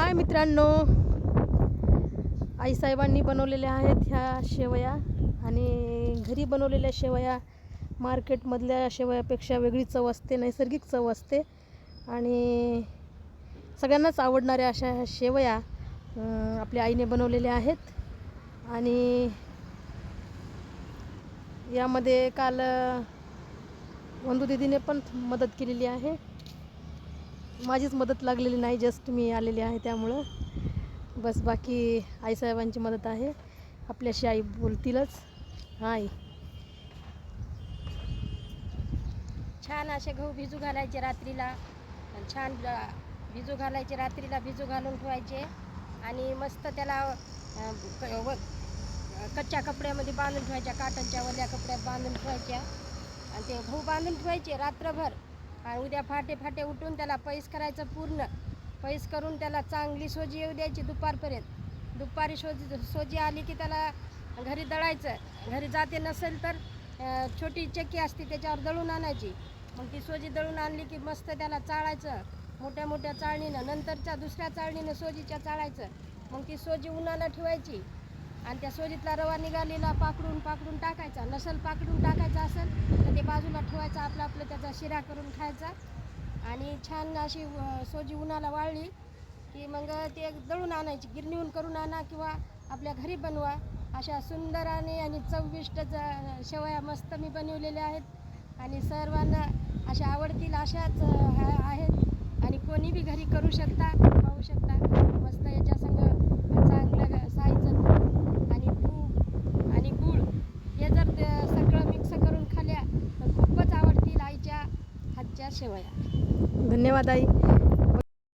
हाय मित्रांनो, आईसाहेबांनी बनवलेल्या आहेत ह्या शेवया आणि घरी बनवलेल्या शेवया मार्केटमधल्या शेवयापेक्षा वेगळी चव असते, नैसर्गिक चव असते आणि सगळ्यांनाच आवडणाऱ्या अशा ह्या शेवया आपल्या आईने बनवलेल्या आहेत. आणि यामध्ये काल वंदू दीदीने पण मदत केलेली आहे. माझीच मदत लागलेली नाही, जस्ट मी आलेली आहे त्यामुळं बस. बाकी आईसाहेबांची मदत आहे. आपल्याशी आई बोलतीलच. हाय. छान असे गहू भिजू घालायचे रात्रीला, छान भिजू घालायचे, रात्रीला भिजू घालून ठेवायचे आणि मस्त त्याला कच्च्या कपड्यामध्ये बांधून ठेवायच्या, काटनच्या वल्या कपड्यात बांधून ठेवायच्या आणि ते गहू बांधून ठेवायचे रात्रभर. आणि उद्या फाटे उठून त्याला पैस करायचं, पूर्ण पैस करून त्याला चांगली सोजी येऊ द्यायची दुपारपर्यंत. दुपारी सोजी आली की त्याला घरी दळायचं. घरी जाते नसेल तर छोटी चक्की असते त्याच्यावर दळून आणायची. मग ती सोजी दळून आणली की मस्त त्याला चाळायचं मोठ्या मोठ्या चाळणीनं. नंतरच्या दुसऱ्या चाळणीनं सोजीच्या चाळायचं. मग ती सोजी उन्हाला ठेवायची आणि त्या सोजीतला रवा निघालेला पाकडून टाकायचा. नसल पाकडून टाकायचा असेल तर ते बाजूला ठेवायचा, आपलं त्याचा शिरा करून खायचा. आणि छान अशी सोजी उन्हाला वाळली की मग ते दळून आणायची. गिरणीहून करून आणा किंवा आपल्या घरी बनवा. अशा सुंदर आणि चविष्ट शेवया मस्त मी बनवलेल्या आहेत आणि सर्वांना अशा आवडतील अशाच आहेत. आणि कोणी बी घरी करू शकता, पाहू शकता. मस्त याच्या संग चांगलं सायचं आणि तूप आणि गूळ हे जर सगळं मिक्स करून खाल्ल्या तर खूपच आवडतील आईच्या हातच्या शेवया. धन्यवाद आई.